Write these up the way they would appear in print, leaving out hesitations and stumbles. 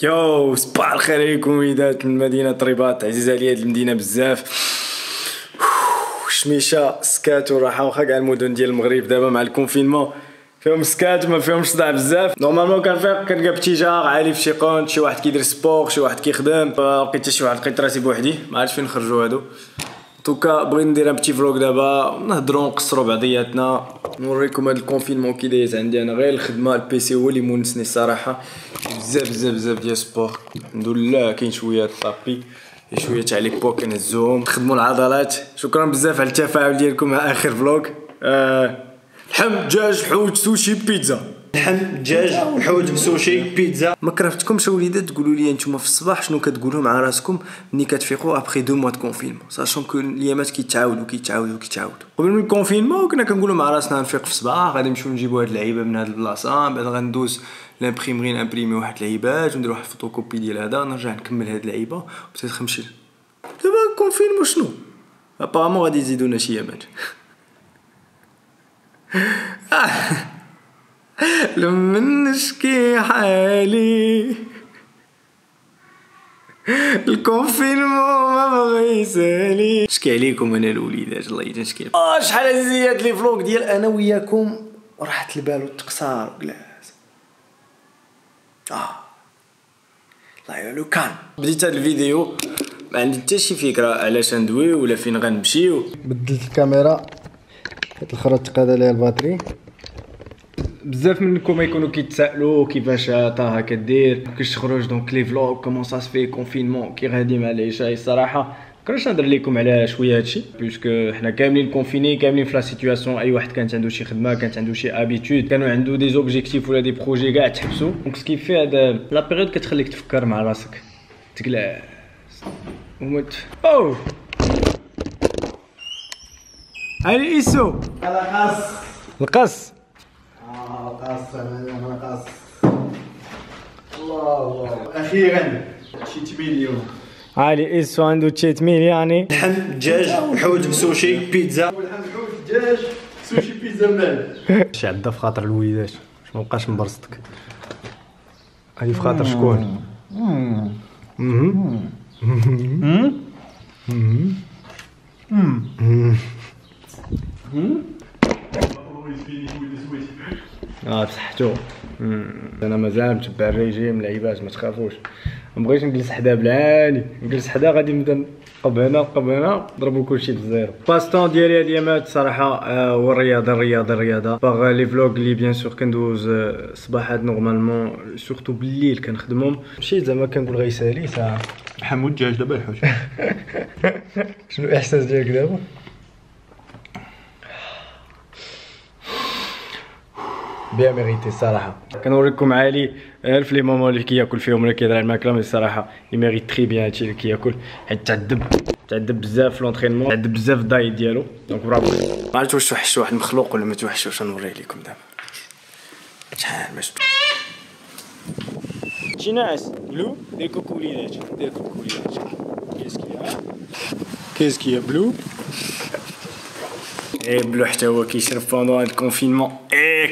يو صباح الخير عليكم وليدات من مدينة الرباط. عزيز عليا هاد المدينة بزاف. شميشة سكات وراحة، واخا كاع المدن ديال المغرب دابا مع الكونفينمون فيهم سكات وما فيهمش صداع بزاف. نورمالمون كنفيق كنلقى بتيجار عالي في شي قونت، شي واحد كيدير سبور، شي واحد كيخدم. لقيت حتى شي واحد، لقيت راسي بوحدي ما عرفتش فين نخرجوا هادو. توكا بغيت ندير ان بتي فلوق دابا، نهضروا نقصروا بعضياتنا، نوريكم هاد الكونفينمون كي دايز عندي انا. غير الخدمه البيسي هو اللي مونسني الصراحه. بزاف بزاف بزاف ديال سبور الحمد لله. كاين شويه الطابي، شويه تاع لي بو كنهزوهم، نخدموا العضلات. شكرا بزاف على التفاعل ديالكم مع اخر فلوق. لحم دجاج حوت سوشي بيتزا. لحم دجاج حوت سوشي بيتزا. ما كرهتكمش وليدات تقولوا لي نتوما في الصباح شنو كتقولوا مع راسكم ملي كتفيقوا ابخي 2 موا د كونفينمون، ساشون كو الايامات كيتعاودوا. قبل من الكونفينمون كنا كنقولوا مع راسنا نفيق في الصباح غادي نمشيو نجيبوا هاد اللعيبه من هاد البلاصه، من بعد غندوز لامبريمري نامبريمي واحد اللعيبات وندير واحد الفوتوكوبي ديال هذا، نرجع نكمل هاد اللعيبه وبديت نمشي. دابا الكونفينمون شنو ابارامون غادي يزيدونا شي ايامات. لما نشكي حالي الكونفينمون ما بغى يسالي. نشكي عليكم انا الوليدات، الله يجي نشكي. شحال عزيزي هاد لي فلوق ديال انا وياكم، راحة البال والتقصار وكلاس. الله لو كان بديت هاد الفيديو ما عندي حتى شي فكره علاش ندوي ولا فين غنمشيو. بدلت الكاميرا، الاخرى تقاد ليها الباتري. بزاف منكم يكونوا كيتسائلوا كيفاش طه كدير، كيفاش تخرج دونك لي فلوغ، كومون سا سفي كونفينمون كي غادي مع العشاء. الصراحه كرهت نهضر لكم على شويه هادشي بيسكو حنا كاملين كونفيني، كاملين في لا سيتوياسيون. اي واحد كانت عنده شي خدمه، كانت عنده شي ابيتود، كانوا عنده دي زوبجيكتيف ولا دي بروجي كاع تحبسوا. دونك سكيفي هاد لا بيريود كتخليك تفكر مع راسك تكلاس ومت. هاني ايسو القص الله اخيرا شي 8 مليون. علي ايسو عنده 8 يعني. لحم دجاج حوت سوشي بيتزا. لحم حوت دجاج سوشي بيتزا مال. شي عدا في خاطر الوليدات باش مبقاش مبرصتك. هادي في خاطر شكون؟ بصحتو. انا مازال متبع الريجيم لعيبات ما تخافوش. مبغيتش نجلس حدا بالعاني، نجلس حدا غادي نبدا نقب هنا نضربو كلشي بالزيرو. باستون ديالي هاد الايامات صراحه هو الرياضه باغ لي فلوغ اللي بيان سور كندوز الصباحات نورمالمون سورتو بالليل كنخدمهم. ماشي زعما كنقول غيسالي ساعه لحم دجاج دابا الحوت. شنو الاحساس ديالك دابا؟ بيان ميريتي الصراحه. كنوريكم علي في لي مومون اللي كياكل فيهم ولا كيهضر على الماكله، مي الصراحه يميريت تري بيان هادشي اللي كياكل، حيت تعذب بزاف في لونطرينمون، تعذب بزاف الدايت ديالو. دونك برافو. ما عرفتش واش توحش واحد المخلوق ولا ما توحشوش، نوريه لكم دابا شحال باش شي ناعس. بلو دير كوكولينات، كيسكي بلو. بلو حتى هو كيشرب بوندون هاد الكونفينمون.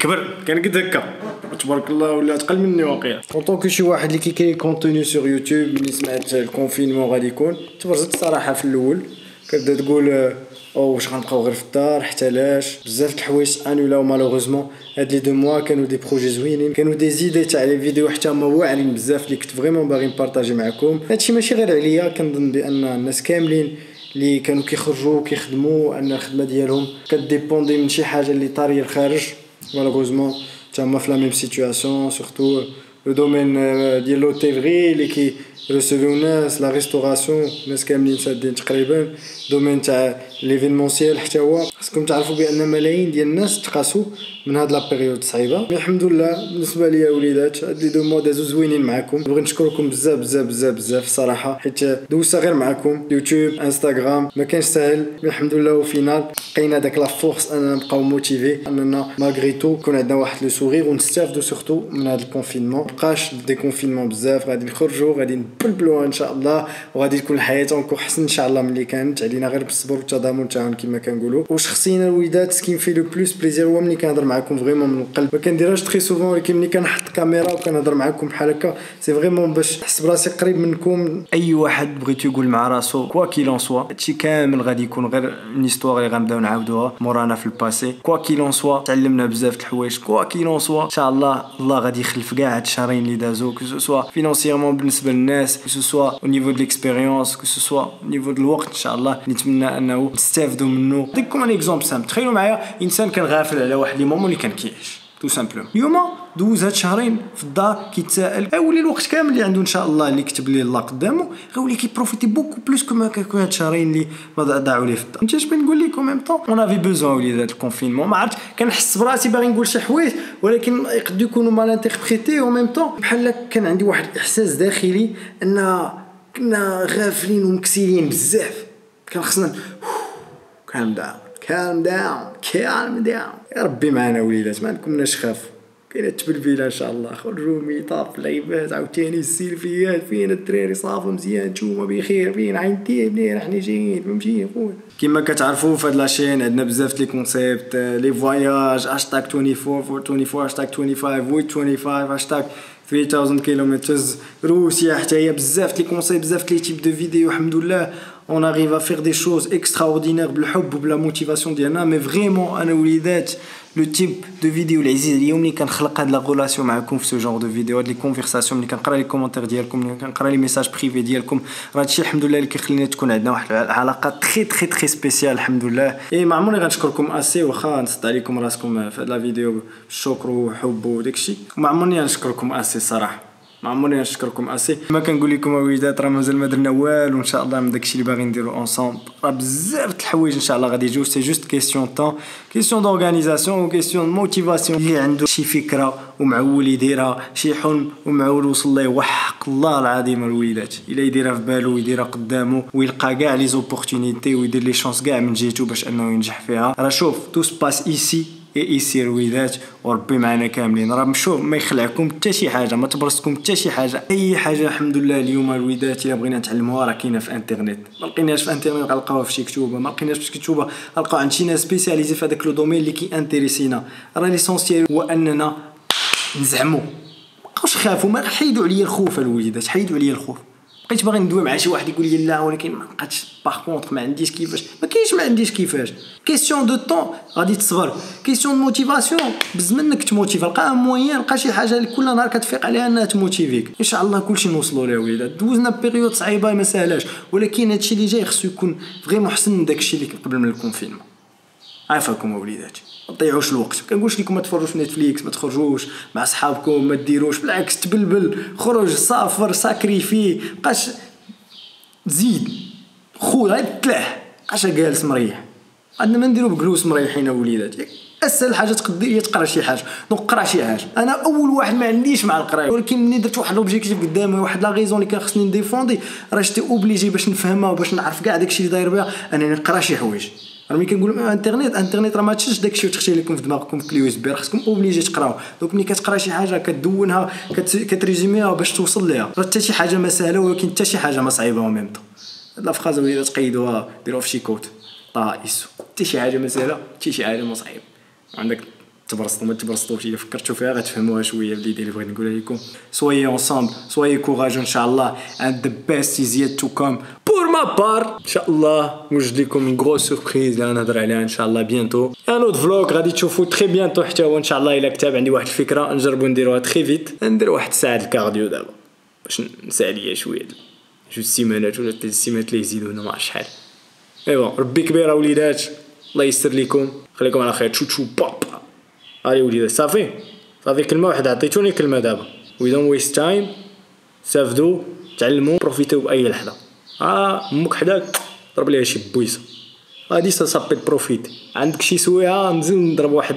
كبر كان قد هكا تبارك الله، ولا تقل مني واقيلا. طونكو شي واحد اللي كيكري كونتوني سور يوتيوب، ملي سمعت الكونفينمون غادي يكون تبرزت الصراحه في الاول. كتبدا تقول واش غنبقاو غير في الدار حتى لاش. بزاف د الحوايج انولاو مالوغوزمون. هاد لي 2 موا كانوا دي بروجي زوينين، كانوا دي زيدي تاع لي فيديو حتى هما واعرين بزاف اللي كنت فريمون باغي نبارطاجي معكم. هادشي ماشي غير عليا، كنظن بان الناس كاملين اللي كانوا كيخرجوا كيخدموا ان الخدمه ديالهم كديبوندي من شي حاجه اللي طاريه الخارج. مالوغوزمون تما في لا ميم سيتوياسيون، سورتو لو دومين ديال لوتيلري اللي كيرسيفيو الناس، لا ريستوراسيون الناس كاملين سادين تقريبا. دومين تاع ليفينمونسيال حتى هو. خاصكم تعرفوا بان ملايين ديال الناس تقاسوا من هاد لا بيريود صعيبه. الحمد لله بالنسبه ليا وليدات هاد لي 2 موا دازو زوينين معكم. نبغي نشكركم بزاف بزاف بزاف بزاف الصراحه، حيت دوزتها غير معكم. يوتيوب انستغرام ما كانش ساهل، الحمد لله وفينال لقينا داك لا فورس اننا نبقاو موتيفي، اننا ماغري تو يكون عندنا واحد لو سورير ونستافدوا سورتو من هذا الكونفينمون. يبقاش ديكونفينمون بزاف، غادي نخرجوا غادي نبلبلوها ان شاء الله، وغادي تكون الحياه اونكو احسن ان شاء الله من اللي كانت. علينا غير بالصبر والتضامن والتعاون كما كنقولوا. واش خصينا الوليدات سكين في لو بلوس بليزير هو ملي كنهضر معكم فريمون من القلب، ما كنديرهاش تري سوفون، ولكن ملي كنحط كاميرا وكنهضر معكم بحال هكا سي فريمون باش نحس براسي قريب منكم. اي واحد بغيتو يقول مع راسو كوا كيلون سوا، هادشي كامل غادي يكون غير اون هيستوار اللي غنبداو نعاودوها مورانا في الباسي. كوا كيلون سوا تعلمنا بزاف د الحوايج، كوا كيلون سوا ان شاء الله الله غادي يخلف كاع هاد الشهرين اللي دازو، كو سوا فينانسيرمون بالنسبه للناس، كو سوا او نيفو د ليكسبيريونس، كو سوا او نيفو د الوقت ان شاء الله. نتمنى انه نستافدوا منه. نديكم ان اكزومبل سامبل، تخيلوا معايا انسان كان غافل على واحد لي مومون اللي كان كيعيش تو سامبلوم، اليوم دوز هاد شهرين في الدار كيتسائل، غيولي الوقت كامل اللي عنده ان شاء الله اللي كتب ليه الله قدامه غيولي كيبروفيتي بوكو بلوس كما كيكون هاد شهرين اللي ما ضاعوا ليه في الدار. انت اش بنقول لكم ميم طون اون افي بوزون وليدات الكونفينمون. ما عرفت كنحس براسي باغي نقول شي حوايج ولكن يقد يكونوا مال انتربريتي، او ميم طون بحال كان عندي واحد الاحساس داخلي ان كنا غافلين ومكسلين بزاف، كان خصنا calm down. يا ربي معنا وليدات، ما نكوناش خافوا. كاينه التبلبيله ان شاء الله، خرجوا ميطاف لعيبات عاوتاني السيلفيات، فين الدراري صافوا مزيان، نتوما بخير، فين عينتي منين حنا جايين فهمتي خويا. كما كتعرفوا في هاد لاشين عندنا بزاف لي كونسيبت، لي فواياج هاشتاغ 24 هاشتاغ 25 ويت 25 هاشتاغ 3000 كيلومترز، روسيا حتى هي بزاف لي كونسيبت، بزاف لي تيب دو فيديو. الحمد لله on arrive à faire des choses extraordinaires بالحب وبلا موتيفاسيون ديالنا. مي فريمون انا وليدات لو تيب دو فيديو العزيز اليوم اللي كنخلق هاد لا غولاسيون معكم في سو جونغ دو فيديو، هاد لي كونفرساسيون ملي كنقرا لي كومونتير ديالكم، ملي كنقرا لي ميساج بريفي ديالكم، راه هادشي الحمد لله اللي كيخلينا تكون عندنا واحد العلاقه تري سبيسيال الحمد لله. اي ما عمرني غنشكركم اسي، واخا نصد عليكم راسكم في هاد لا فيديو بالشكر وحب وداكشي، ما عمرني غنشكركم اسي صراحه، ما عمرني نشكركم اسي. ما كنقول لكم وليدات راه مازال ما درنا والو ان شاء الله من داكشي اللي باغي نديرو اونصومبل، راه بزاف د الحوايج ان شاء الله غادي يجيو. سي جوست كيسيون طون، كيسيون دورغانيزاسيون وكيسيون موتيفاسيون. اللي عنده شي فكره ومعول يديرها، شي حلم ومعول وصل ليه، وحق الله العظيم الوليدات الا يديرها في بالو ويديرها قدامه ويلقى كاع لي زوبورتونيتي ويدير لي شانس كاع من جهته باش انه ينجح فيها. راه شوف تو سباس ايسي يسير وليدات وربي معنا كاملين. راه شوف ما يخلعكم حتى شي حاجه، ما تبرزكم حتى شي حاجه، اي حاجه الحمد لله اليوم الوليدات الا بغينا نتعلموها راه كاينه في انترنت. ما لقيناش في انترنت غنلقاوها في شي كتوبه، ما لقيناش في كتوبه غنلقاو عند شي ناس سبيسياليزي في هذاك لو دومين اللي كي انتريسينا. راه ليسونسيال هو اننا نزعموا، مابقاوش خافوا، ما حيدوا عليا الخوف الوليدات، حيدوا عليا الخوف. بقيت باغي ندوي مع شي واحد يقول لي لا ولكن ما بقاتش باغ كونطخ ما عنديش كيفاش، ما كاينش ما عنديش كيفاش، كيسيون دو طون غادي تصبر، كيسيون دو موتيفاسيون بزمنك تموتيف، لقى ان موين، لقى شي حاجه اللي كل نهار كتفيق عليها انها تموتيفيك. ان شاء الله كلشي نوصلوا ليه وليدات. دوزنا بيريود صعيبه ما ساهلاش، ولكن هادشي اللي جاي خصو يكون فريمون احسن من داكشي اللي قبل من الكونفينمون. عافاكم وليدات، ما تضيعوش الوقت، ما كنقولش لكم ما تفرجوش في نتفليكس، ما تخرجوش مع صحابكم، ما ديروش، بالعكس تبلبل، خرج، سافر، ساكريفي، بقاش زيد خويا غير تلاح، بقاش جالس مريح. عندنا ما نديرو بجلوس مريحين وليدات. اسهل حاجه تقدر هي تقرا شي حاجه، دونك قرا شي حاجه. انا اول واحد ما عنديش مع القرايه، ولكن ملي درت واحد لوبجيكتيف قدامي، واحد لا غيزون اللي كان خصني نديفوندي، راه جيتي اوبليجي باش نفهمها وباش نعرف كاع داكشي اللي داير بها انني نقرا شي حوايج. راه ملي كنقول انترنت راه ما تشدش داكشي وتخشي لكم في دماغكم في كليو اس بي، راه خصكم اوبليجي تقراو. دونك ملي كتقرا شي حاجه كدونها كتريزوميها باش توصل ليها. راه حتى شي حاجه ما سهله ولكن حتى شي حاجه ما صعيبه وميم طون. هاد لا فراز وليدات تقيدوها ديروها في شي كوت طائس، حتى شي حاجه ما سهله حتى شي حاجه ما صعيبه. عندك تبرسطوا ما تبرسطوش، الا فكرتوا فيها غتفهموها شويه. البدايه اللي بغيت نقولها لكم سويي اونصامبل، سويي كوراج ان شاء الله، and the best is yet to come pour ma part. ان شاء الله نوجد لكم غرو سوربريز اللي غنهضر عليها ان شاء الله بيانتو. ان اوت فلوق غادي تشوفوا تري بيانتو حتى هو ان شاء الله. الا كتاب عندي واحد الفكره نجربوا نديروها تري فيت، ندير واحد ساعه الكارديو دابا باش نسى عليا شويه، جوج سيمانات ولا 3 سيمانات اللي يزيدونا ما عرفتش شحال. ايوا ربي كبير وليدات، الله يستر لكم، خليكم على خير. تشو باب هاي وليدات. صافي كلمه واحده عطيتوني كلمه دابا. وي دون ويست تايم، سافدو، تعلموا، بروفيتيو باي لحظه. امك حداك ضرب ليها شي بويصه غادي صابي بروفيت. عندك شي سويعه نزل نضرب واحد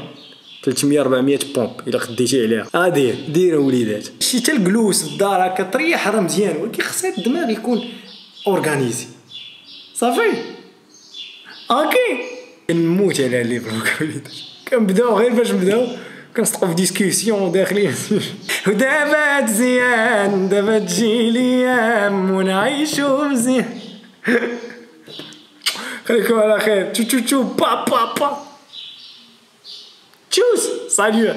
300 400 بومب الا خديتي عليها. دير وليدات. شي حتى الجلوس في الدار هكا تريح راه مزيان، ولكن خص الدماغ يكون اورغانيزي. صافي كنموت على لي بلوك وليدات. كنبداو غير باش نبداو كنسطقوا في ديسكسيون داخلين. ودابا مزيان دابا تجي ليام ونعيشو مزيان. خليكم على خير. تشو تشو تشو با با با. تشوس. ساليو.